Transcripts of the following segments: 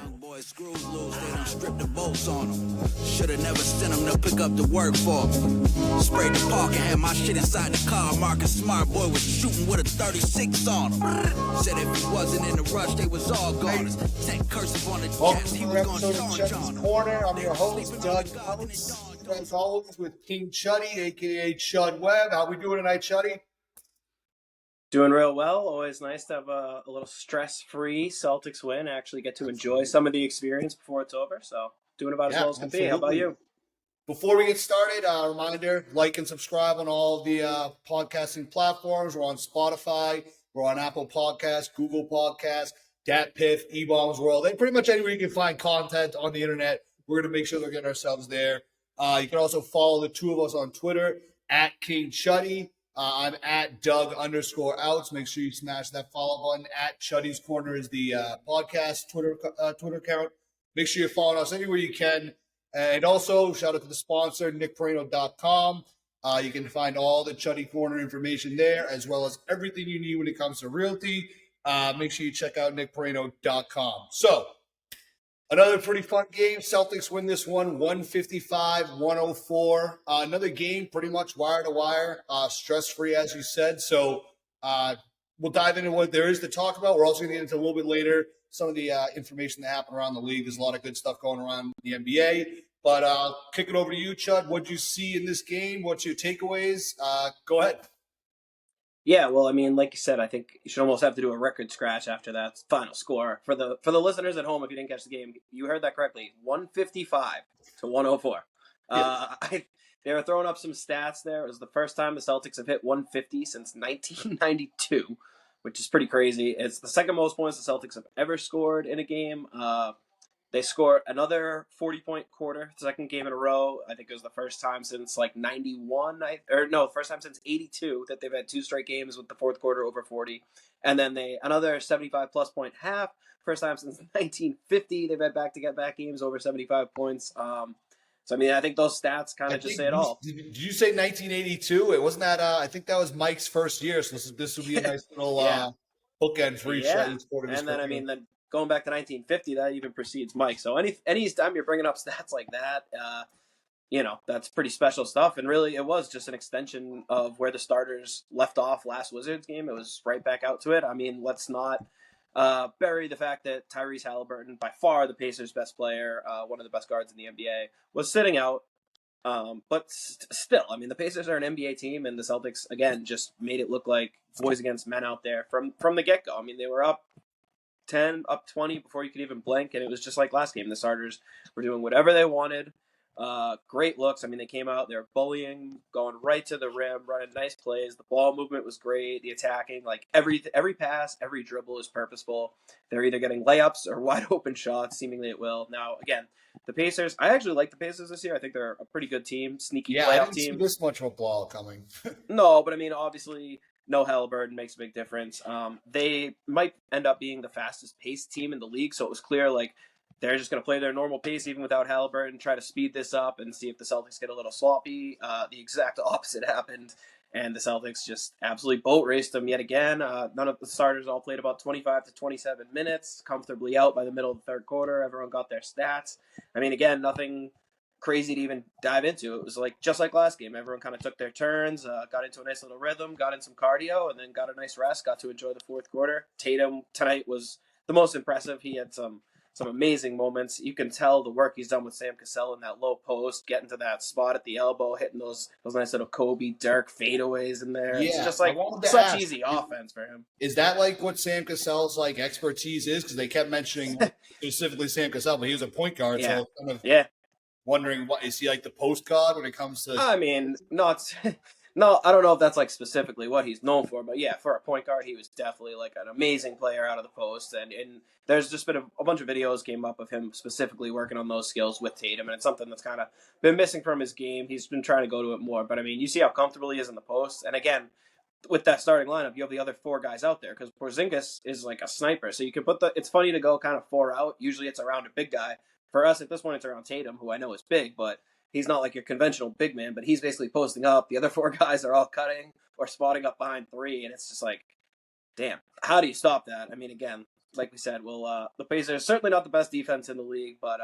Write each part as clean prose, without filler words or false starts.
Young boy screws loose, they done strip the bolts on them. Shoulda never sent them to pick up the work for me. Sprayed the park and had my shit inside the car. Marcus Smart boy was shooting with a 36 on him. Said if he wasn't in the rush, they was all goners. Tech cursive on the chest, he was gonna charge on them. Corner. I'm your host, Doug Outs. As always, with King Chuddy, a.k.a. Chud Webb. How we doing tonight, Chuddy? Doing real well. Always nice to have a little stress-free Celtics win. Actually get to enjoy some of the experience before it's over. So doing about as well as can be. How about you? Before we get started, a reminder, like and subscribe on all the podcasting platforms. We're on Spotify. We're on Apple Podcasts, Google Podcasts, DatPiff, E-Bombs World. And pretty much anywhere you can find content on the internet, we're going to make sure we're getting ourselves there. You can also follow the two of us on Twitter, at King Chuddy. I'm at Doug_Outs. Make sure you smash that follow button. At Chuddy's Corner is the podcast Twitter account. Make sure you're following us anywhere you can. And also, shout out to the sponsor, nickpareno.com. You can find all the Chuddy Corner information there, as well as everything you need when it comes to realty. Make sure you check out nickpareno.com. So, another pretty fun game. Celtics win this one, 155-104. Another game pretty much wire to wire, stress-free, as you said. So we'll dive into what there is to talk about. We're also going to get into a little bit later some of the information that happened around the league. There's a lot of good stuff going around in the NBA. But kick it over to you, Chud. What did you see in this game? What's your takeaways? Go ahead. Yeah, well, I mean, like you said, I think you should almost have to do a record scratch after that final score. For the listeners at home, if you didn't catch the game, you heard that correctly, 155-104. They were throwing up some stats there. It was the first time the Celtics have hit 150 since 1992, which is pretty crazy. It's the second most points the Celtics have ever scored in a game. They scored another 40-point quarter, second game in a row. I think it was the first time since like 91, first time since 82 that they've had two straight games with the fourth quarter over 40. And then another 75-plus point half. First time since 1950 they've had back-to-back games over 75 points. So, I mean, I think those stats kind of just say it all. Did you say 1982? It wasn't that, I think that was Mike's first year, so this would be a nice little bookend for each sport. And then, I mean, going back to 1950, that even precedes Mike. So any time you're bringing up stats like that, that's pretty special stuff. And really, it was just an extension of where the starters left off last Wizards game. It was right back out to it. I mean, let's not bury the fact that Tyrese Halliburton, by far the Pacers' best player, one of the best guards in the NBA, was sitting out. But still, I mean, the Pacers are an NBA team, and the Celtics, again, just made it look like boys against men out there from the get-go. I mean, they were up 10, up 20 before you could even blink, and it was just like last game. The starters were doing whatever they wanted. Great looks. I mean, they came out, they were bullying, going right to the rim, running nice plays. The ball movement was great. The attacking, like every pass, every dribble is purposeful. They're either getting layups or wide open shots, seemingly at will. Now, again, the Pacers, I actually like the Pacers this year. I think they're a pretty good team, sneaky playoff team. I didn't see this much of a blowout coming. No, but I mean, obviously, no Halliburton makes a big difference. They might end up being the fastest paced team in the league, so it was clear like they're just going to play their normal pace even without Halliburton, try to speed this up and see if the Celtics get a little sloppy. The exact opposite happened, and the Celtics just absolutely boat raced them yet again. None of the starters all played about 25 to 27 minutes, comfortably out by the middle of the third quarter. Everyone got their stats. I mean, again, nothing crazy to even dive into. It was just like last game. Everyone kind of took their turns, got into a nice little rhythm, got in some cardio, and then got a nice rest, got to enjoy the fourth quarter. Tatum tonight was the most impressive. He had some amazing moments. You can tell the work he's done with Sam Cassell in that low post, getting to that spot at the elbow, hitting those nice little Kobe Dirk fadeaways in there. It's just like such easy offense for him. Is that like what Sam Cassell's like expertise is? Because they kept mentioning specifically Sam Cassell, but he was a point guard, so kind of wondering, what is he like the post guard when it comes to? I mean, no, I don't know if that's like specifically what he's known for, but yeah, for a point guard, he was definitely like an amazing player out of the post, and there's just been a bunch of videos came up of him specifically working on those skills with Tatum, and it's something that's kind of been missing from his game. He's been trying to go to it more, but I mean, you see how comfortable he is in the post, and again, with that starting lineup, you have the other four guys out there because Porzingis is like a sniper, so you can it's funny to go kind of four out. Usually it's around a big guy. For us, at this point, it's around Tatum, who I know is big, but he's not like your conventional big man, but he's basically posting up. The other four guys are all cutting or spotting up behind three, and it's just like, damn, how do you stop that? I mean, again, like we said, the Pacers certainly not the best defense in the league, but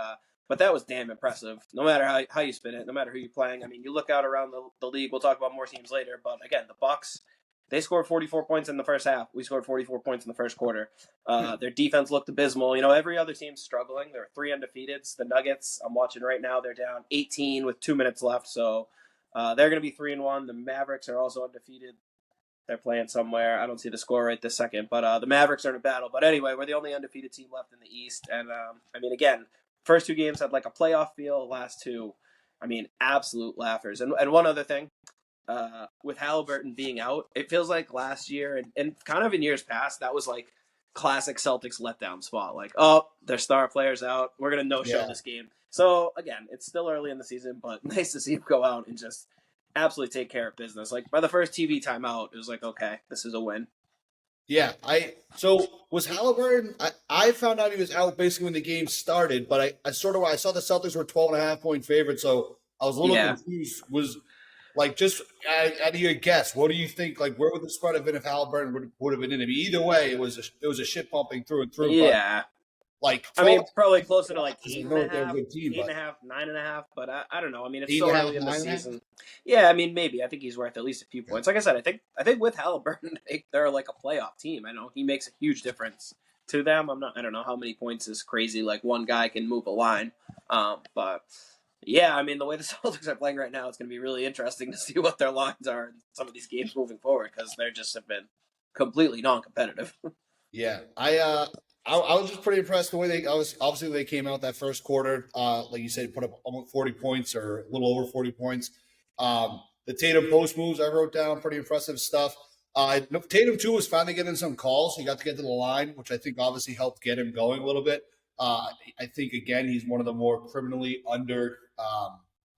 that was damn impressive. No matter how you spin it, no matter who you're playing. I mean, you look out around the league. We'll talk about more teams later, but again, the Bucks. They scored 44 points in the first half. We scored 44 points in the first quarter. Their defense looked abysmal. Every other team's struggling. There are 3 undefeateds. The Nuggets, I'm watching right now, they're down 18 with 2 minutes left. So they're going to be 3-1. The Mavericks are also undefeated. They're playing somewhere. I don't see the score right this second, but the Mavericks are in a battle. But anyway, we're the only undefeated team left in the East. And, again, first 2 games had like a playoff feel. Last 2, absolute laughers. And one other thing. With Halliburton being out, it feels like last year and kind of in years past, that was like classic Celtics letdown spot. Like, oh, their star player's out. We're going to no-show this game. So, again, it's still early in the season, but nice to see him go out and just absolutely take care of business. Like, by the first TV timeout, it was like, okay, this is a win. Yeah, so was Halliburton, I found out he was out basically when the game started, but I saw the Celtics were 12.5-point favorites, so I was a little confused. Was like, just out of your guess, what do you think? Like, where would the spread have been if Halliburton would have been in it? Either way, it was a shit pumping through and through. Yeah. But, like, probably closer to like 8.5, 8.5, 9.5. But I don't know. It's so early in the season. Yeah, maybe. I think he's worth at least a few points. Like I said, I think with Halliburton, they're like a playoff team. I know he makes a huge difference to them. I don't know how many points is crazy. Like, one guy can move a line. But. Yeah, the way the Celtics are playing right now, it's going to be really interesting to see what their lines are in some of these games moving forward because they just have been completely non-competitive. Yeah, I was just pretty impressed the way obviously they came out that first quarter. Like you said, put up almost 40 points or a little over 40 points. The Tatum post moves I wrote down, pretty impressive stuff. Tatum too was finally getting some calls. He got to get to the line, which I think obviously helped get him going a little bit. I think again he's one of the more criminally under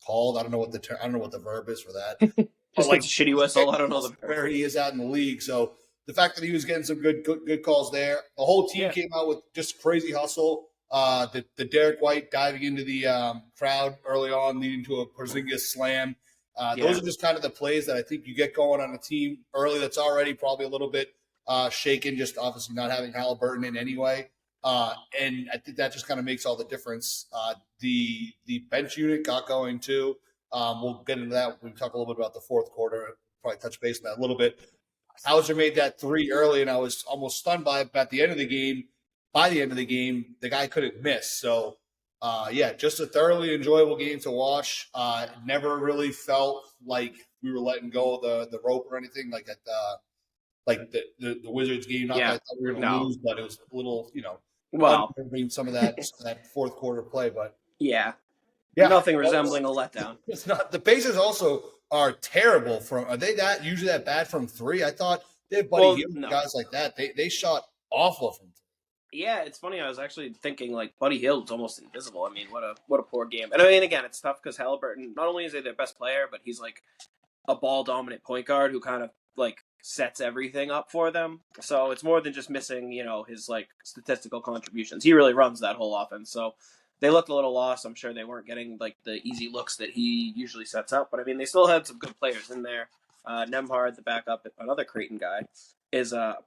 called. I don't know what the verb is for that. Just like a shitty whistle. I don't know where he is at in the league. So the fact that he was getting some good calls there, the whole team came out with just crazy hustle. The Derek White diving into the crowd early on, leading to a Porzingis slam. Those are just kind of the plays that I think you get going on a team early that's already probably a little bit shaken, just obviously not having Halliburton in anyway. And I think that just kind of makes all the difference. The bench unit got going too. We'll get into that. We talk a little bit about the fourth quarter. Probably touch base on that a little bit. Hauser made that 3 early, and I was almost stunned by it. But at the end of the game, the guy couldn't miss. So, just a thoroughly enjoyable game to watch. Never really felt like we were letting go of the rope or anything like at the Wizards game. Not that I thought we were going to lose, but it was a little, some of that fourth quarter play. But nothing resembling a letdown. It's not. The Pacers also are terrible are they usually that bad from 3? I thought they have Buddy Hield, guys like that. They shot awful from 3. Yeah, it's funny. I was actually thinking like Buddy Hield's almost invisible. What a poor game. And again, it's tough because Halliburton, not only is he their best player, but he's like a ball dominant point guard who kind of like sets everything up for them. So it's more than just missing, his like statistical contributions. He really runs that whole offense. So they looked a little lost. I'm sure they weren't getting like the easy looks that he usually sets up. But they still had some good players in there. Nemhard, the backup, another Creighton guy, is a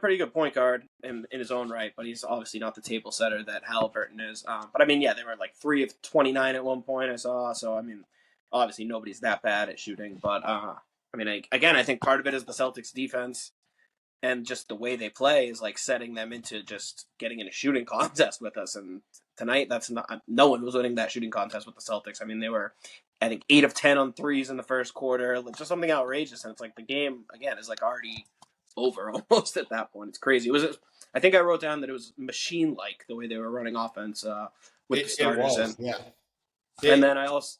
pretty good point guard in his own right, but he's obviously not the table setter that Halliburton is. But they were like 3 of 29 at one point I saw. So obviously nobody's that bad at shooting. But I think part of it is the Celtics defense and just the way they play is like setting them into just getting in a shooting contest with us. And tonight, no one was winning that shooting contest with the Celtics. They were, I think, 8 of 10 on threes in the first quarter, just something outrageous. And it's like the game again is like already over almost at that point. It's crazy. I think I wrote down that it was machine-like the way they were running offense with the starters. And then I also,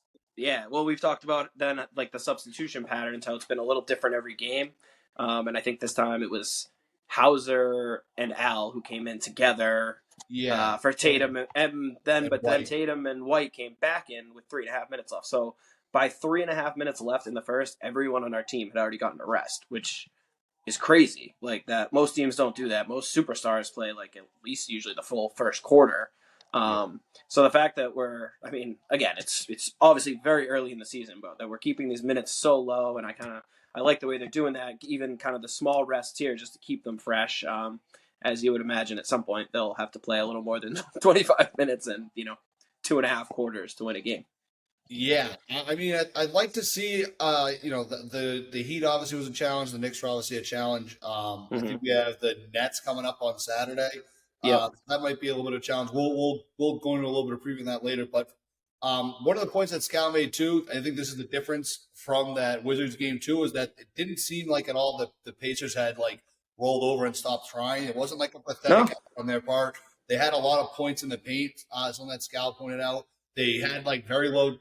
we've talked about then like the substitution patterns, how it's been a little different every game. And I think this time it was Hauser and Al who came in together for Tatum, and then Tatum and White came back in with 3.5 minutes left. So by 3.5 minutes left in the first, everyone on our team had already gotten a rest, which is crazy. Like that, most teams don't do that. Most superstars play like at least usually the full first quarter. So the fact that again, it's obviously very early in the season, but that we're keeping these minutes so low, and I like the way they're doing that, even kind of the small rests here just to keep them fresh. as you would imagine, at some point they'll have to play a little more than 25 minutes and 2.5 quarters to win a game. Yeah, I mean, I'd like to see, the Heat obviously was a challenge. The Knicks were obviously a challenge. I think we have the Nets coming up on Saturday. Yep. That might be a little bit of a challenge. We'll go into a little bit of previewing that later. But one of the points that Scal made too, I think this is the difference from that Wizards game too, is that it didn't seem like at all that the Pacers had like rolled over and stopped trying. It wasn't like a pathetic effort on their part. They had a lot of points in the paint. Something that Scal pointed out. They had like very little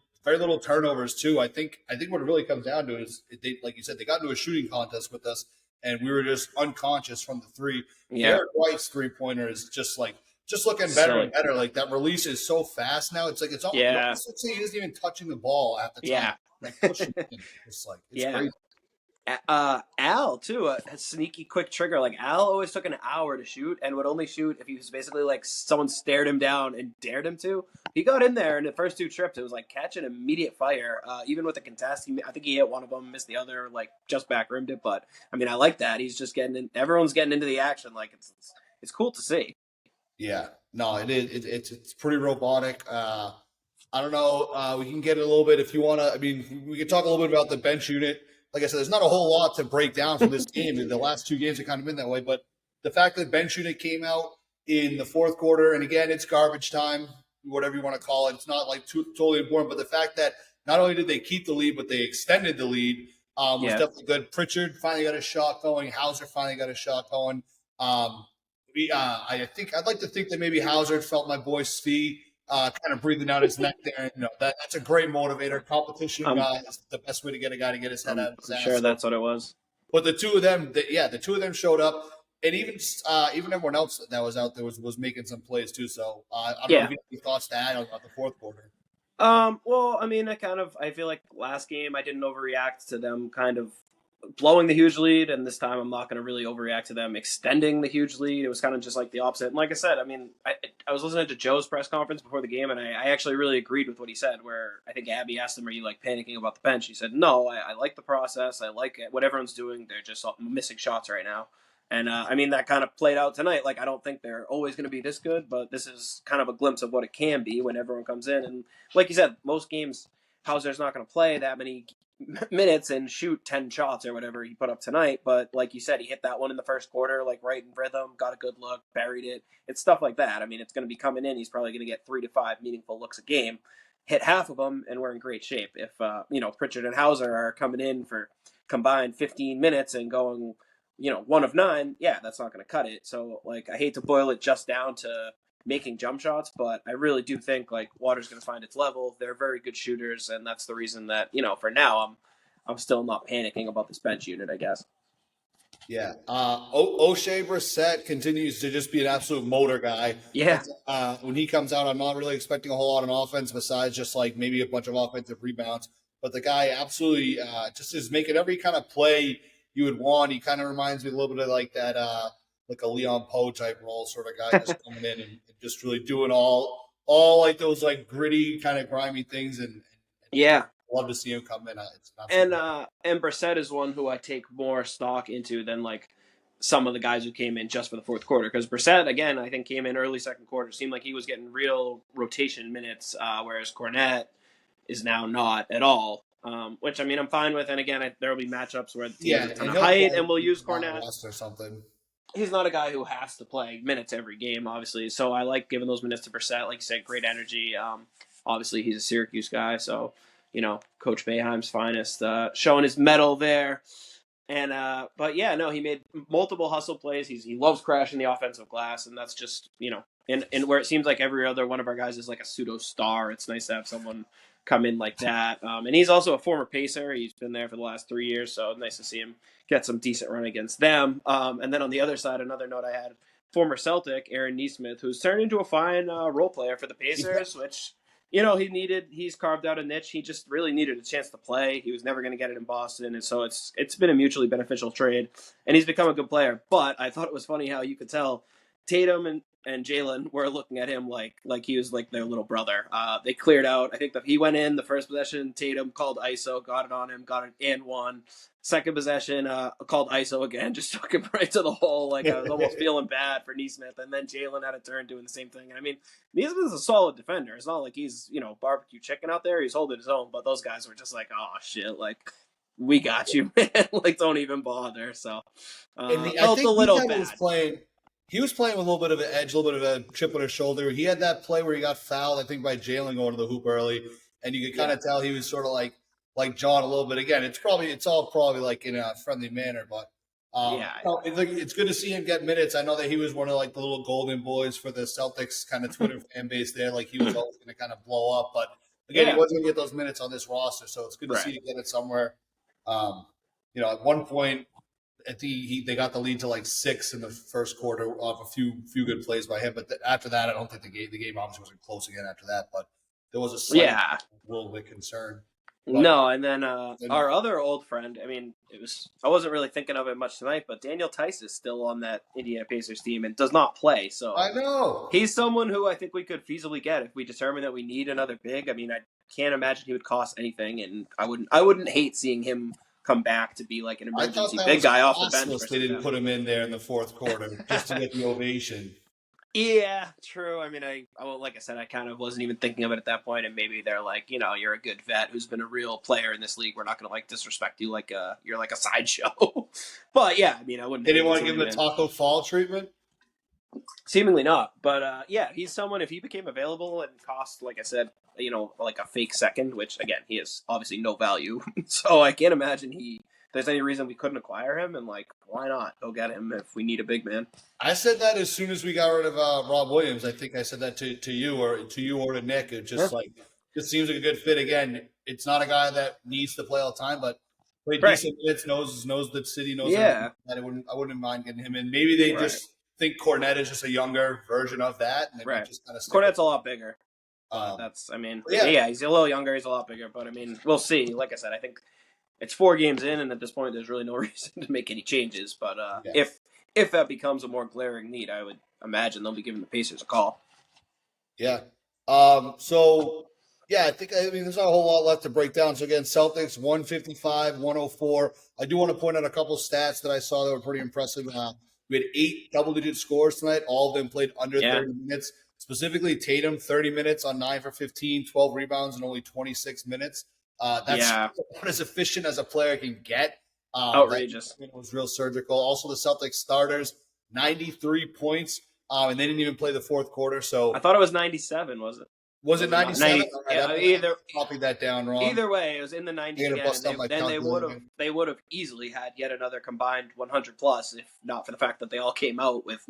turnovers too. I think what it really comes down to is they, like you said, they got into a shooting contest with us, and we were just unconscious from the three. Yeah. Derek White's 3-pointer is just looking better and better. Like that release is so fast now. It's like it's almost like he isn't even touching the ball at the time. Yeah. Like pushing it. It's crazy. Al too, a sneaky quick trigger. Like Al always took an hour to shoot and would only shoot if he was basically like someone stared him down and dared him to. He got in there in the first 2 trips. It was like catch an immediate fire. Even with the contest, I think he hit one of them, missed the other, like just back rimmed it. But I mean, I like that. He's just getting in. Everyone's getting into the action. Like it's cool to see. Yeah, no, it is. It's pretty robotic. I don't know. We can get it a little bit if you want to. I mean, we can talk a little bit about the bench unit. Like I said, there's not a whole lot to break down from this game. The last 2 games have kind of been that way. But the fact that bench unit came out in the fourth quarter, and again, it's garbage time, whatever you want to call it. It's not like totally important. But the fact that not only did they keep the lead, but they extended the lead was definitely good. Pritchard finally got a shot going. Hauser finally got a shot going. I'd like to think that maybe Hauser felt my boy Svi kind of breathing out his neck there. That's a great motivator. Competition is the best way to get a guy to get his head out of his ass. Sure, that's what it was. But the two of them showed up, and even everyone else that was out there was making some plays too. So I don't know if you have any thoughts to add about the fourth quarter. Well, I mean, I feel like last game I didn't overreact to them kind of blowing the huge lead, and this time I'm not going to really overreact to them extending the huge lead. It was kind of just like the opposite. And like I said, I mean, I was listening to Joe's press conference before the game, and I actually really agreed with what he said, where I think Abby asked him, are you like panicking about the bench? He said, no, I like the process. I like what everyone's doing. They're just missing shots right now. And I mean, that kind of played out tonight. Like, I don't think they're always going to be this good, but this is kind of a glimpse of what it can be when everyone comes in. And like you said, most games, Hauser's not going to play that many minutes and shoot 10 shots or whatever he put up tonight. But like you said, he hit that one in the first quarter, like right in rhythm, got a good look, buried it. It's stuff like that. I mean, it's going to be coming in. He's probably going to get 3 to 5 meaningful looks a game, hit half of them, and we're in great shape. If, Pritchard and Hauser are coming in for combined 15 minutes and going, 1 of 9, that's not going to cut it. So, like, I hate to boil it just down to making jump shots, but I really do think like water's going to find its level. They're very good shooters, and that's the reason that for now I'm still not panicking about this bench unit, I guess. Yeah, O'Shea Brissett continues to just be an absolute motor guy. Yeah, when he comes out, I'm not really expecting a whole lot on offense besides just like maybe a bunch of offensive rebounds. But the guy absolutely just is making every kind of play you would want. He kind of reminds me a little bit of like that. Like a Leon Poe type role sort of guy just coming in and just really doing all like those like gritty kind of grimy things and love to see him come in. And Brissett is one who I take more stock into than like some of the guys who came in just for the fourth quarter, because Brissett again I think came in early second quarter, seemed like he was getting real rotation minutes, whereas Cornette is now not at all. Which I mean I'm fine with, and again there will be matchups where the team has a ton of height and we'll use Cornette or something. He's not a guy who has to play minutes every game, obviously. So I like giving those minutes to Brissett. Like you said, great energy. Obviously, he's a Syracuse guy, so Coach Boeheim's finest, showing his mettle there. And but he made multiple hustle plays. He loves crashing the offensive glass, and that's just and where it seems like every other one of our guys is like a pseudo star. It's nice to have someone come in like that. And he's also a former Pacer. He's been there for the last 3 years, so nice to see him get some decent run against them. And then on the other side, another note I had, former Celtic, Aaron Nesmith, who's turned into a fine role player for the Pacers, which, he's carved out a niche. He just really needed a chance to play. He was never going to get it in Boston, and so it's been a mutually beneficial trade, and he's become a good player. But I thought it was funny how you could tell Tatum and and Jaylen were looking at him like he was like their little brother. They cleared out. I think that he went in the first possession. Tatum called ISO, got it on him, got it and one. Second possession, called ISO again, just took him right to the hole. Like I was almost feeling bad for Neesmith, and then Jaylen had a turn doing the same thing. And I mean, Neesmith is a solid defender. It's not like he's barbecue chicken out there. He's holding his own. But those guys were just like, oh shit, like we got you, man. Like don't even bother. So felt a little bad. He was playing with a little bit of an edge, a little bit of a chip on his shoulder. He had that play where he got fouled, I think, by Jaylen going to the hoop early, and you could kind of tell he was sort of like John a little bit. Again, it's all probably like in a friendly manner, but it's good to see him get minutes. I know that he was one of like the little golden boys for the Celtics kind of Twitter fan base there. Like he was always going to kind of blow up, but again, he wasn't going to get those minutes on this roster, so it's good to see him get it somewhere. At one point, they got the lead to like 6 in the first quarter off a few good plays by him. But after that, I don't think the game obviously wasn't close again after that. But there was a slight little bit concern. But, no, and then our other old friend. I mean, I wasn't really thinking of it much tonight, but Daniel Tice is still on that Indiana Pacers team and does not play. So I know he's someone who I think we could feasibly get if we determine that we need another big. I mean, I can't imagine he would cost anything, and I wouldn't hate seeing him come back to be like an emergency big guy off the bench. They didn't put him in there in the fourth quarter just to get the ovation. Yeah, true. I mean, like I said, I kind of wasn't even thinking of it at that point, and maybe they're like, you're a good vet who's been a real player in this league. We're not going to like disrespect you like you're like a sideshow. But yeah, I mean, I wouldn't. They didn't want to give him the Taco Fall treatment. Seemingly not, but he's someone. If he became available and cost, like I said, like a fake second, which again he has obviously no value, so I can't imagine there's any reason we couldn't acquire him, and like why not go get him if we need a big man. I said that as soon as we got rid of Rob Williams. I think I said that to you or to Nick. It just just seems like a good fit. Again, it's not a guy that needs to play all the time, but played decent minutes, knows the city, knows that I wouldn't mind getting him in. Maybe they just think Cornette is just a younger version of that. And just kind of Cornette's a lot bigger. He's a little younger. He's a lot bigger. But, I mean, we'll see. Like I said, I think it's 4 games in, and at this point there's really no reason to make any changes. But if that becomes a more glaring need, I would imagine they'll be giving the Pacers a call. Yeah. I think there's not a whole lot left to break down. So, again, Celtics 155-104. I do want to point out a couple stats that I saw that were pretty impressive. We had 8 double-digit scores tonight. All of them played under 30 minutes. Specifically, Tatum, 30 minutes on 9 for 15, 12 rebounds, and only 26 minutes. That's not as efficient as a player can get. Outrageous. It was real surgical. Also, the Celtics starters, 93 points, and they didn't even play the fourth quarter. So I thought it was 97, was it? Was it 97? Either copied that down wrong. Either way, it was in the 90s again. Then they would have easily had yet another combined 100 plus, if not for the fact that they all came out with,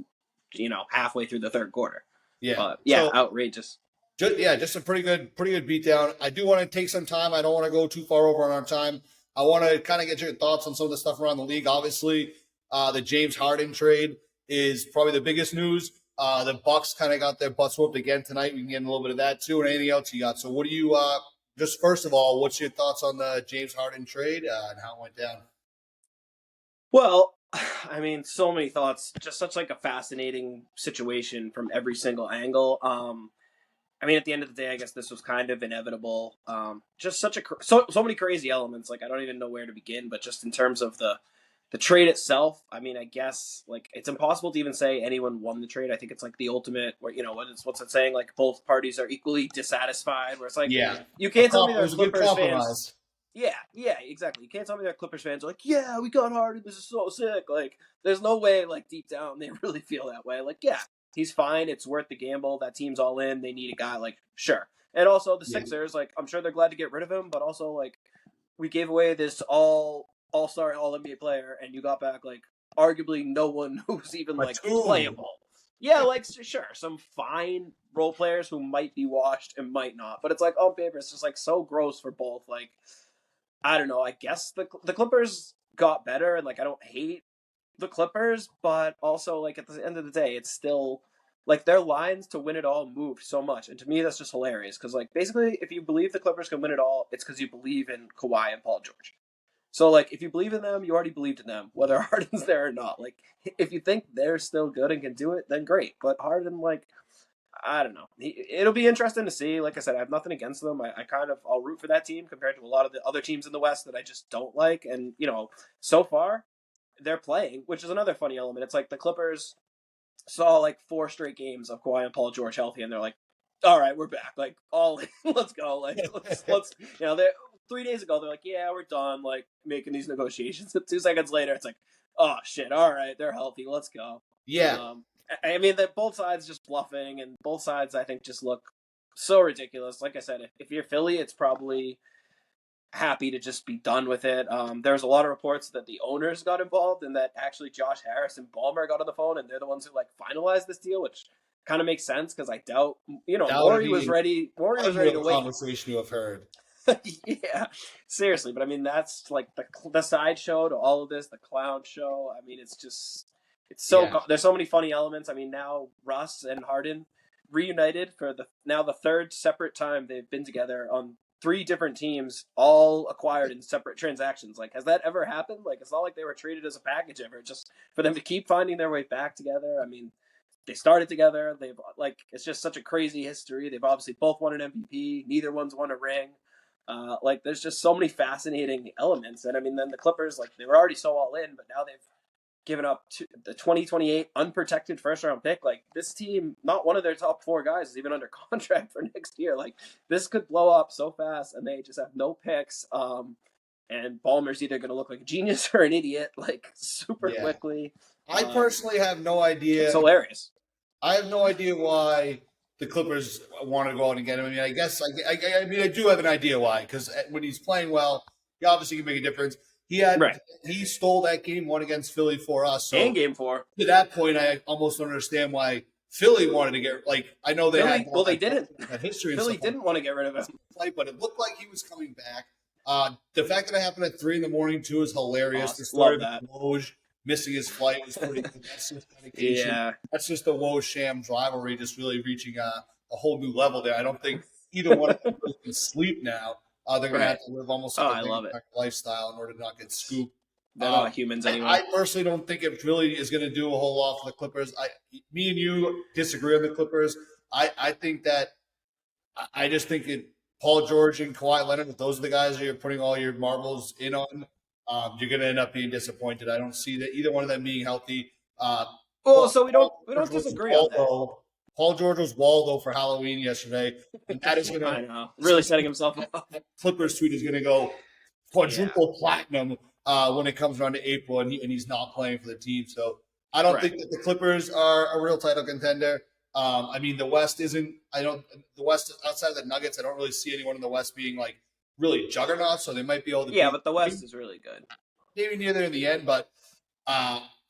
halfway through the third quarter. Yeah, so, outrageous. Just a pretty good beatdown. I do want to take some time. I don't want to go too far over on our time. I want to kind of get your thoughts on some of the stuff around the league. Obviously, the James Harden trade is probably the biggest news. The Bucks kind of got their butts whooped again tonight. We can get a little bit of that too, and anything else you got. So what do you just first of all, what's your thoughts on the James Harden trade and how it went down? Well, I mean, so many thoughts. Just such like a fascinating situation from every single angle. I mean, at the end of the day, I guess this was kind of inevitable. Just so many crazy elements. Like I don't even know where to begin. But just in terms of the trade itself, I mean, I guess like it's impossible to even say anyone won the trade. I think it's like the ultimate where what's it saying? Like both parties are equally dissatisfied. Where it's like you can't tell me there's Clippers fans. Yeah, exactly. You can't tell me that Clippers fans are like, yeah, we got Harden. This is so sick. Like, there's no way, like, deep down they really feel that way. Like, yeah, he's fine. It's worth the gamble. That team's all in. They need a guy. Like, sure. And also the Sixers, like, I'm sure they're glad to get rid of him, but also, like, we gave away this all-star, all-NBA player, and you got back, like, arguably no one who's even, like, playable. Yeah, like, sure, some fine role players who might be washed and might not. But it's like, on paper, it's just, like, so gross for both. Like, I don't know. I guess the Clippers got better, and, like, I don't hate the Clippers, but also, like, at the end of the day, it's still, like, their lines to win it all moved so much. And to me, that's just hilarious. Because, like, basically, if you believe the Clippers can win it all, it's because you believe in Kawhi and Paul George. So, like, if you believe in them, you already believed in them, whether Harden's there or not. Like, if you think they're still good and can do it, then great. But Harden, like, I don't know. It'll be interesting to see. Like I said, I have nothing against them. I'll root for that team compared to a lot of the other teams in the West that I just don't like. And, so far, they're playing, which is another funny element. It's like the Clippers saw like 4 straight games of Kawhi and Paul George healthy, and they're like, all right, we're back. Like, all in. Let's go. Like, let's they're 3 days ago, they're like, yeah, we're done, like, making these negotiations. 2 seconds later, it's like, oh, shit, all right, they're healthy, let's go. Yeah. I mean, that both sides just bluffing, and both sides, I think, just look so ridiculous. Like I said, if you're Philly, it's probably happy to just be done with it. There's a lot of reports that the owners got involved and that actually Josh Harris and Ballmer got on the phone, and they're the ones who, like, finalized this deal, which kind of makes sense because I doubt, Morey was ready. Morey was ready to wait. Conversation you have heard. Yeah, seriously. But I mean, that's like the sideshow to all of this, the clown show. I mean, there's so many funny elements. I mean, now Russ and Harden reunited for the 3rd separate time they've been together on 3 different teams, all acquired in separate transactions. Like, has that ever happened? Like, it's not like they were traded as a package ever. Just for them to keep finding their way back together. I mean, they started together. It's just such a crazy history. They've obviously both won an MVP. Neither one's won a ring. There's just so many fascinating elements. And I mean, then the Clippers, like, they were already so all in, but now they've given up the 2028 unprotected first-round pick. Like, this team, not one of their top 4 guys is even under contract for next year. Like, this could blow up so fast, and they just have no picks. And Ballmer's either going to look like a genius or an idiot, like, super quickly. I personally have no idea. It's hilarious. I have no idea why the Clippers want to go out and get him. I mean, I guess I do have an idea why, because when he's playing well, he obviously can make a difference. He stole that game 1 against Philly for us. So and game 4. To that point, I almost don't understand why Philly wanted to get, like, I know they had. Well, they didn't. That history. Philly didn't want to get rid of him. But it looked like he was coming back. The fact that it happened at 3 a.m. too is hilarious. Awesome. The story Love of Woj missing his flight was pretty good. That's just dedication. Yeah. That's just the Woj Shams rivalry just really reaching a whole new level there. I don't think either one of them can sleep now. They're going to have to live almost like a lifestyle in order to not get scooped. They're not humans anyway. I personally don't think it really is going to do a whole lot for the Clippers. Me and you disagree on the Clippers. I think that I just think Paul George and Kawhi Leonard, if those are the guys that you're putting all your marbles in on, you're going to end up being disappointed. I don't see that either one of them being healthy. So we don't disagree on that. Paul George was Waldo for Halloween yesterday, and that is going to. I know, really setting himself up. Clippers tweet is going to go quadruple platinum when it comes around to April, and he's not playing for the team. So I don't think that the Clippers are a real title contender. I mean, the West isn't. The West outside of the Nuggets, I don't really see anyone in the West being like really juggernauts. So they might be able to. Yeah, but the West is really good. Maybe near there in the end, but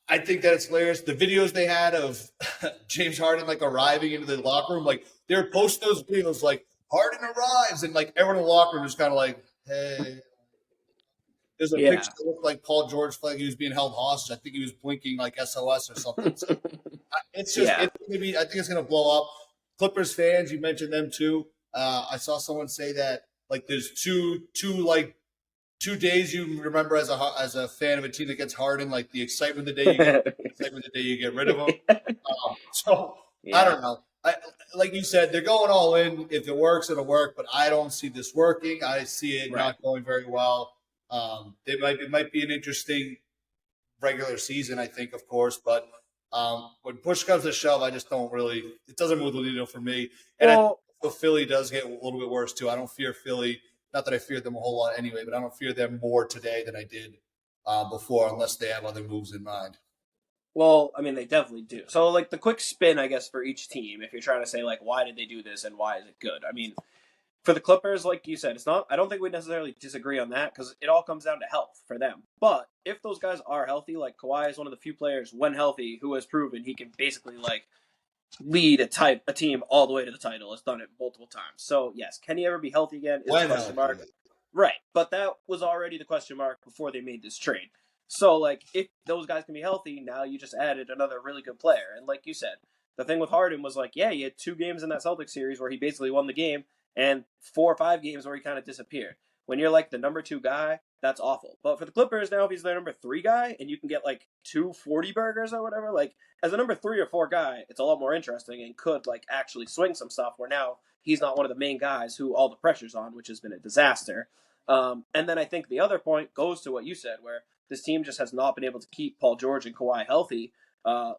I think that it's hilarious. The videos they had of James Harden like arriving into the locker room, like they're posting those videos like Harden arrives, and like everyone in the locker room is kind of like, hey. There's a picture that looked like Paul George like he was being held hostage. I think he was blinking like SOS or something. So, it's just it's gonna be. I think it's gonna blow up. Clippers fans, you mentioned them too. I saw someone say that like there's two days you remember as a fan of a team that gets Harden, like the excitement the day you get, the excitement the day you get rid of them. I don't know. Like you said, they're going all in. If it works, it'll work. But I don't see this working. I see it not going very well. It might be an interesting regular season, I think, of course, but when push comes to shove, I just don't really. It doesn't move the needle for me. And I think Philly does get a little bit worse too. I don't fear Philly. Not that I feared them a whole lot anyway, but I don't fear them more today than I did before, unless they have other moves in mind. Well, I mean, they definitely do. So, like, the quick spin, I guess, for each team, if you're trying to say, like, why did they do this and why is it good? I mean, for the Clippers, like you said, I don't think we necessarily disagree on that because it all comes down to health for them. But if those guys are healthy, like Kawhi is one of the few players, when healthy, who has proven he can basically, like, lead a team all the way to the title. Has done it multiple times. So, yes, can he ever be healthy again? Is a question mark. Right, but that was already the question mark before they made this trade. So, like, if those guys can be healthy, now you just added another really good player. And like you said, the thing with Harden was like, yeah, he had 2 games in that Celtics series where he basically won the game and 4 or 5 games where he kind of disappeared. When you're like the number 2 guy, that's awful. But for the Clippers now, if he's their number 3 guy and you can get like 240 burgers or whatever, like as a number 3 or 4 guy, it's a lot more interesting and could like actually swing some stuff. Where now he's not one of the main guys who all the pressure's on, which has been a disaster. And then I think the other point goes to what you said, where this team just has not been able to keep Paul George and Kawhi healthy.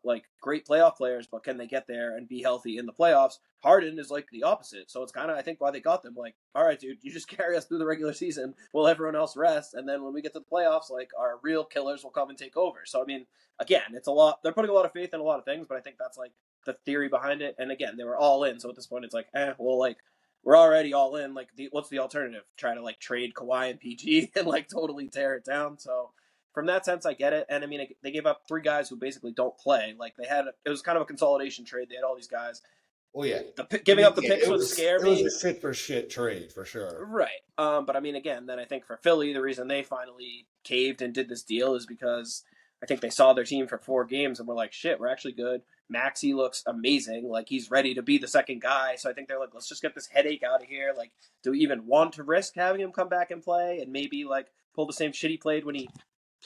Like great playoff players, but can they get there and be healthy in the playoffs? Harden is like the opposite. So it's kind of, I think, why they got them. Like, all right, dude, you just carry us through the regular season while everyone else rests. And then when we get to the playoffs, like our real killers will come and take over. So, I mean, again, it's a lot. They're putting a lot of faith in a lot of things, but I think that's like the theory behind it. And again, they were all in. So at this point, it's like, well, like we're already all in. Like, what's the alternative? Try to like trade Kawhi and PG and like totally tear it down. So from that sense, I get it. And I mean, they gave up 3 guys who basically don't play. Like it was kind of a consolidation trade. They had all these guys. Oh yeah, Giving up the picks would scare me. It was a shit for shit trade for sure. Right. But I mean, again, then I think for Philly, the reason they finally caved and did this deal is because I think they saw their team for 4 games and were like, shit, we're actually good. Maxey looks amazing. Like he's ready to be the second guy. So I think they're like, let's just get this headache out of here. Like, do we even want to risk having him come back and play and maybe like pull the same shit he played when he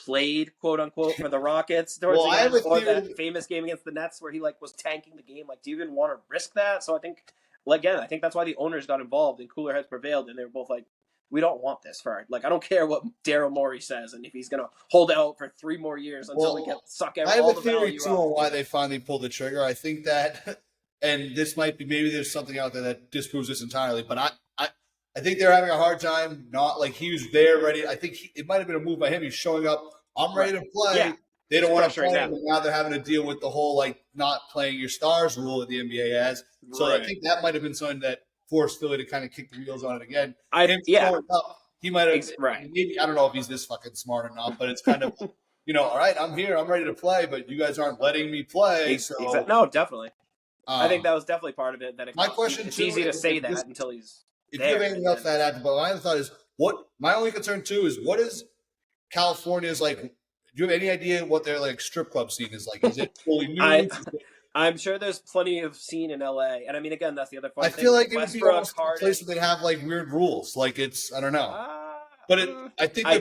played, quote unquote, for the Rockets towards the end, or that famous game against the Nets where he like was tanking the game. Like, do you even want to risk that? So I think, again, I think that's why the owners got involved and cooler heads prevailed, and they were both like, we don't want this for like, I don't care what Daryl Morey says, and if he's gonna hold out for 3 more years until we suck all the value out. I have a theory too on why they finally pulled the trigger. I think that, and this might be, maybe there's something out there that disproves this entirely, but I think they're having a hard time. Not like he was there ready. I think it might have been a move by him. He's showing up. I'm ready to play. Yeah. They don't want to play him, and now they're having to deal with the whole like not playing your stars rule that the NBA has. So I think that might have been something that forced Philly to kind of kick the wheels on it again. He might have. Maybe I don't know if he's this fucking smart or not, but it's kind of all right. I'm here. I'm ready to play, but you guys aren't letting me play. So no, definitely. I think that was definitely part of it. That my question it's easy to say that until he's. If you have anything else to add, but my other thought is my only concern too is what is California's like. Do you have any idea what their like strip club scene is like? Is it fully new? I'm sure there's plenty of scene in LA, and I mean, again, that's the other fun thing. I feel like it would be almost a place where they have like weird rules. Like it's I don't know, but I think the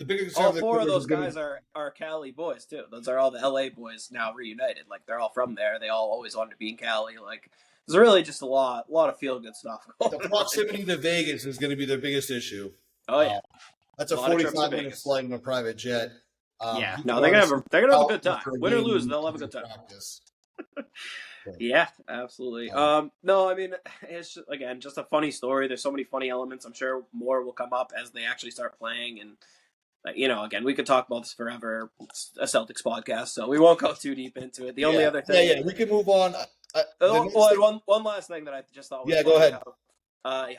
bigger concern. All 4 of those guys are Cali boys too. Those are all the LA boys now reunited. Like they're all from there. They all always wanted to be in Cali. Like. There's really just a lot of feel-good stuff. The proximity to Vegas is going to be their biggest issue. Oh yeah, that's a 45-minute flight in a private jet. They're gonna have a good time. Win or lose, they'll have a good time. Yeah, absolutely. No, I mean it's just, again just a funny story. There's so many funny elements. I'm sure more will come up as they actually start playing. And again, we could talk about this forever. It's a Celtics podcast, so we won't go too deep into it. The only other thing, we can move on. One last thing that I just thought was go ahead.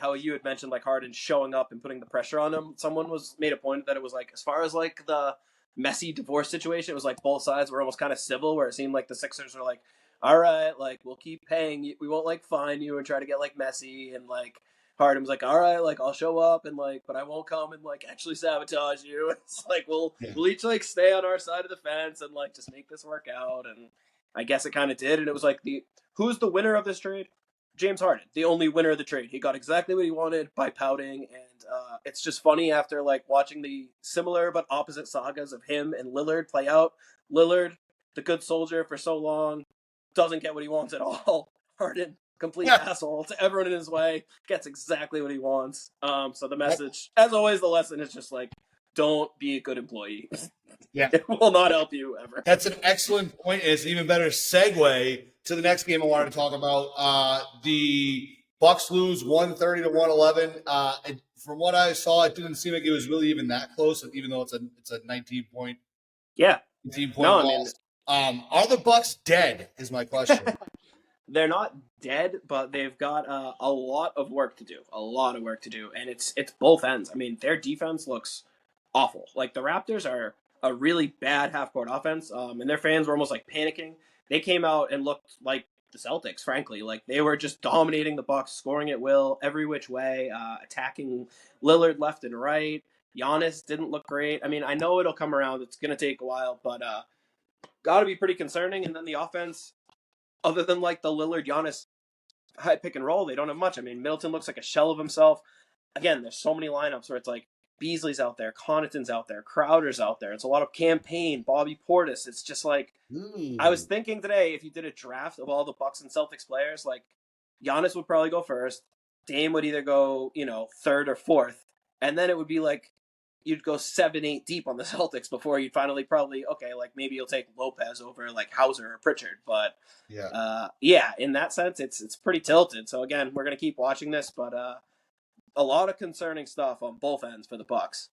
How you had mentioned like Harden showing up and putting the pressure on him. Someone made a point that it was like as far as like the messy divorce situation, it was like both sides were almost kind of civil, where it seemed like the Sixers were like, all right, like we'll keep paying you, we won't like fine you and try to get like messy, and like Harden was like, all right, like I'll show up and like, but I won't come and like actually sabotage you. It's like we'll each like stay on our side of the fence and like just make this work out. And I guess it kind of did, and it was like who's the winner of this trade? James Harden, the only winner of the trade. He got exactly what he wanted by pouting, and it's just funny after like watching the similar but opposite sagas of him and Lillard play out. Lillard, the good soldier for so long, doesn't get what he wants at all. Harden, complete asshole to everyone in his way, gets exactly what he wants. So the message, as always, the lesson is just like, don't be a good employee. Yeah. It will not help you ever. That's an excellent point. It's an even better segue to the next game I wanted to talk about. The Bucks lose 130-111. And from what I saw, it didn't seem like it was really even that close, even though it's a 19-point. Yeah. 19-point loss. Are the Bucks dead? Is my question. They're not dead, but they've got a lot of work to do. A lot of work to do, and it's both ends. I mean, their defense looks awful. Like the Raptors are a really bad half-court offense, and their fans were almost like panicking. They came out and looked like the Celtics, frankly. Like they were just dominating the Bucks, scoring at will, every which way, attacking Lillard left and right. Giannis didn't look great. I mean, I know it'll come around. It's going to take a while, but got to be pretty concerning. And then the offense, other than like the Lillard-Giannis high pick and roll, they don't have much. I mean, Middleton looks like a shell of himself. Again, there's so many lineups where it's like, Beasley's out there, Connaughton's out there, Crowder's out there. It's a lot of campaign, Bobby Portis. It's just like, I was thinking today, if you did a draft of all the Bucks and Celtics players, like Giannis would probably go first. Dame would either go, third or fourth. And then it would be like, you'd go 7-8 deep on the Celtics before you'd finally probably, okay, like maybe you'll take Lopez over like Hauser or Pritchard. But in that sense, it's pretty tilted. So again, we're going to keep watching this, but a lot of concerning stuff on both ends for the Bucks.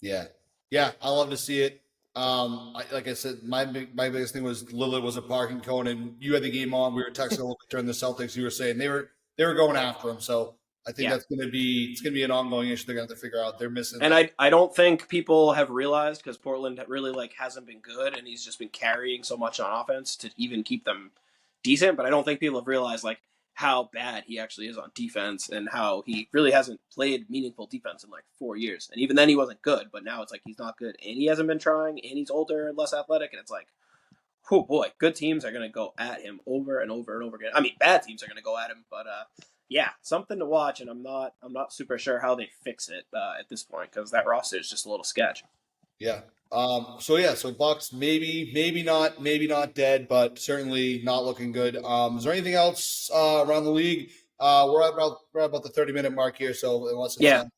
Yeah, I love to see it. Like I said, my biggest thing was Lillard was a parking cone, and you had the game on. We were texting a little bit during the Celtics. You were saying they were going after him. So I think it's going to be an ongoing issue. They're going to have to figure out. They're missing. And I don't think people have realized, because Portland really hasn't been good, and he's just been carrying so much on offense to even keep them decent. But I don't think people have realized how bad he actually is on defense, and how he really hasn't played meaningful defense in 4 years. And even then he wasn't good, but now it's he's not good, and he hasn't been trying, and he's older and less athletic, and it's oh boy, good teams are going to go at him over and over and over again. I mean, bad teams are going to go at him, but something to watch, and I'm not super sure how they fix it at this point, because that roster is just a little sketch. Yeah. So Bucks maybe not dead, but certainly not looking good. Is there anything else around the league? We're at about the 30-minute mark here, so unless it's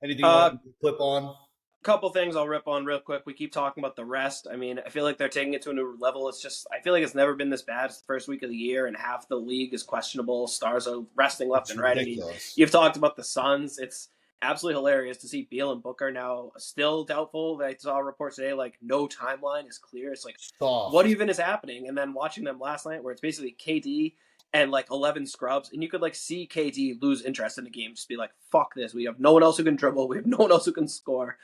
anything you want to flip on. Couple things I'll rip on real quick. We keep talking about the rest. I mean, I feel like they're taking it to a new level. It's just, I feel like it's never been this bad. It's the first week of the year, and half the league is questionable. Stars are resting left and right. Ridiculous. I mean, you've talked about the Suns. It's absolutely hilarious to see Beal and Booker now still doubtful. I saw reports today no timeline is clear. It's what even is happening? And then watching them last night, where it's basically KD and 11 scrubs, and you could see KD lose interest in the game, just be fuck this. We have no one else who can dribble. We have no one else who can score.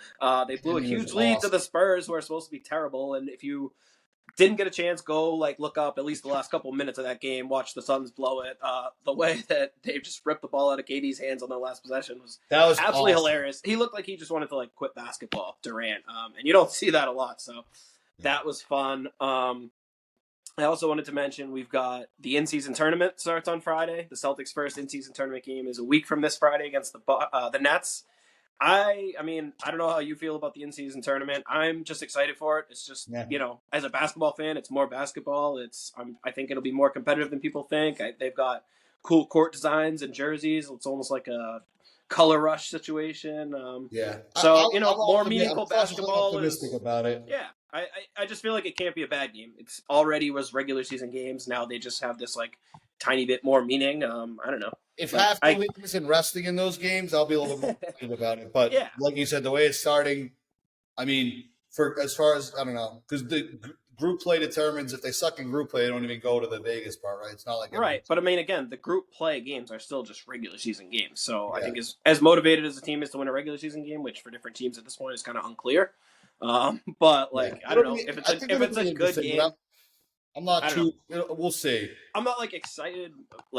They blew a huge lead to the Spurs, who are supposed to be terrible. And if you didn't get a chance, go look up at least the last couple minutes of that game, watch the Suns blow it. The way that they just ripped the ball out of KD's hands on their last possession was absolutely hilarious. He looked like he just wanted to quit basketball, Durant, and you don't see that a lot. So that was fun. I also wanted to mention we've got the in-season tournament starts on Friday. The Celtics' first in-season tournament game is a week from this Friday against the Nets. I mean, I don't know how you feel about the in-season tournament. I'm just excited for it. It's just, as a basketball fan, it's more basketball. I think it'll be more competitive than people think. They've got cool court designs and jerseys. It's almost like a color rush situation. So, more meaningful basketball. I'm optimistic about it. Yeah. I just feel like it can't be a bad game. It's already was regular season games. Now they just have this tiny bit more meaning. I don't know. If half the league isn't resting in those games, I'll be a little bit more excited about it. But like you said, the way it's starting, I mean, as far as I don't know, because the group play determines if they suck in group play, they don't even go to the Vegas part, right? It's not like right. But I mean, again, the group play games are still just regular season games. So I think as motivated as a team is to win a regular season game, which for different teams at this point is kind of unclear. But I don't know if it's a good game. I'm not too. We'll see. I'm not excited,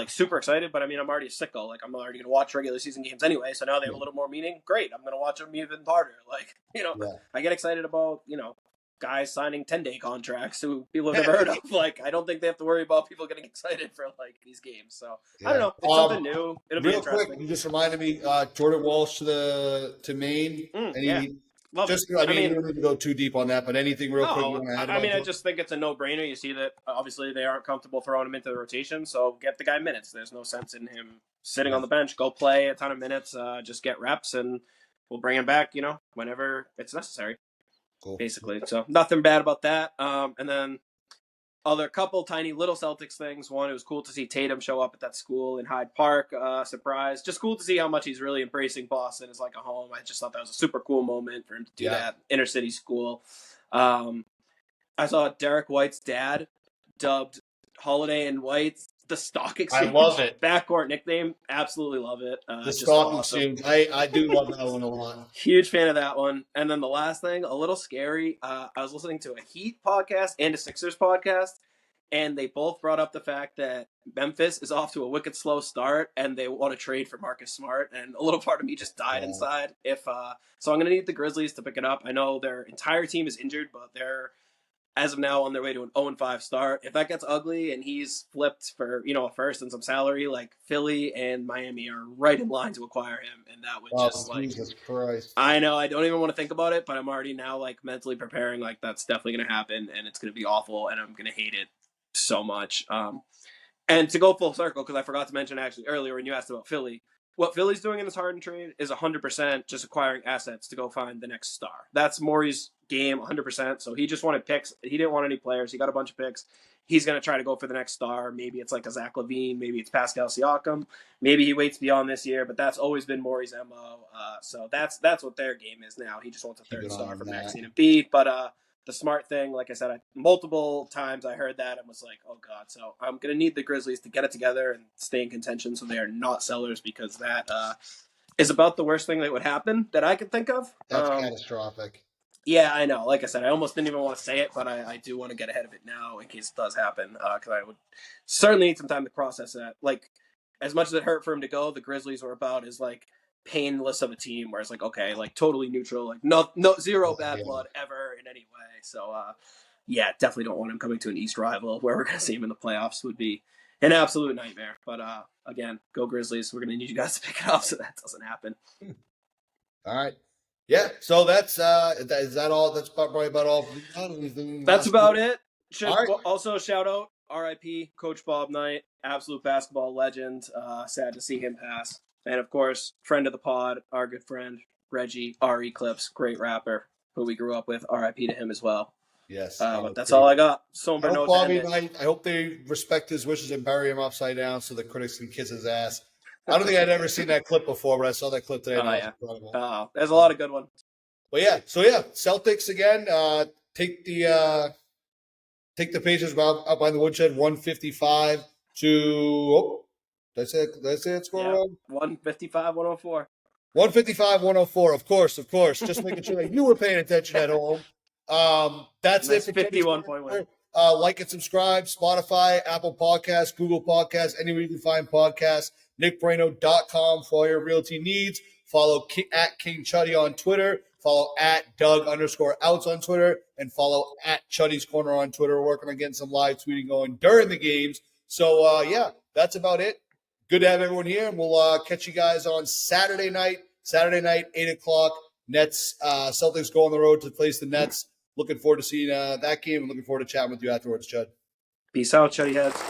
super excited, but I mean, I'm already a sicko. I'm already gonna watch regular season games anyway. So now they have a little more meaning. Great, I'm gonna watch them even harder. I get excited about guys signing 10-day contracts who people have never heard of. I don't think they have to worry about people getting excited for these games. So I don't know. It's something new. It'll be interesting. Quick, you just reminded me, Jordan Walsh to Maine. Love it. I mean, you don't need to go too deep on that, but anything real quick you want to add? I just think it's a no-brainer. You see that obviously they aren't comfortable throwing him into the rotation, so get the guy minutes. There's no sense in him sitting on the bench. Go play a ton of minutes, just get reps, and we'll bring him back, whenever it's necessary. Cool. Basically. So nothing bad about that. And then other couple tiny little Celtics things. One, it was cool to see Tatum show up at that school in Hyde Park. Surprise. Just cool to see how much he's really embracing Boston as a home. I just thought that was a super cool moment for him to do that. Inner city school. I saw Derek White's dad dubbed Holiday and White the Stock Exchange. I love it. Backcourt nickname. Absolutely love it. The Stock Exchange. I do love that one a lot. Huge fan of that one. And then the last thing, a little scary. I was listening to a Heat podcast and a Sixers podcast, and they both brought up the fact that Memphis is off to a wicked slow start, and they want to trade for Marcus Smart. And a little part of me just died inside. So I'm going to need the Grizzlies to pick it up. I know their entire team is injured, but they're as of now on their way to an 0-5 start. If that gets ugly and he's flipped for, a first and some salary, like Philly and Miami are right in line to acquire him. And that would just Jesus Christ. I know, I don't even want to think about it, but I'm already now like mentally preparing, like that's definitely going to happen and it's going to be awful and I'm going to hate it so much. And to go full circle, because I forgot to mention actually earlier when you asked about Philly, what Philly's doing in this Harden trade is 100% just acquiring assets to go find the next star. That's Morey's game, 100%. So he just wanted picks. He didn't want any players. He got a bunch of picks. He's going to try to go for the next star. Maybe it's like a Zach LaVine. Maybe it's Pascal Siakam. Maybe he waits beyond this year, but that's always been Morey's MO. So that's what their game is now. He just wants a third star for Maxine and Embiid. But the smart thing, like I said, multiple times I heard that and was like, oh, God. So I'm going to need the Grizzlies to get it together and stay in contention so they are not sellers because that is about the worst thing that would happen that I could think of. That's catastrophic. Yeah, I know. Like I said, I almost didn't even want to say it, but I do want to get ahead of it now in case it does happen because I would certainly need some time to process that. Like, as much as it hurt for him to go, the Grizzlies were about as, like, painless of a team where it's like, okay, like, totally neutral, like, no zero bad blood ever in any way. So, yeah, definitely don't want him coming to an East rival where we're going to see him in the playoffs would be an absolute nightmare. But, again, go Grizzlies. We're going to need you guys to pick it up so that doesn't happen. All right. Yeah, so that's is that all? That's probably about all. That's about it. Right. Also, shout out R.I.P. Coach Bob Knight, absolute basketball legend. Sad to see him pass. And of course, friend of the pod, our good friend Reggie R. Eclipse, great rapper who we grew up with. R.I.P. to him as well. Yes, but that's all I got. Somber note. I hope they respect his wishes and bury him upside down so the critics can kiss his ass. I don't think I'd ever seen that clip before, but I saw that clip today. There's a lot of good ones. But yeah, Celtics again. Take the Pacers up by the woodshed, 155 to. That's it. Score 155-104. 155-104. Of course. Just making sure that you were paying attention at home. That's it for 51-point win. Like and subscribe. Spotify, Apple Podcasts, Google Podcasts, anywhere you can find podcasts. NickBrano.com for all your realty needs. Follow at King Chuddy on Twitter. Follow at Doug_Outs on Twitter. And follow at Chuddy's Corner on Twitter. We're working on getting some live tweeting going during the games. So, that's about it. Good to have everyone here. And we'll catch you guys on Saturday night, 8 o'clock. Nets, Celtics go on the road to face the Nets. Looking forward to seeing that game and looking forward to chatting with you afterwards, Chud. Peace out, Chuddy heads.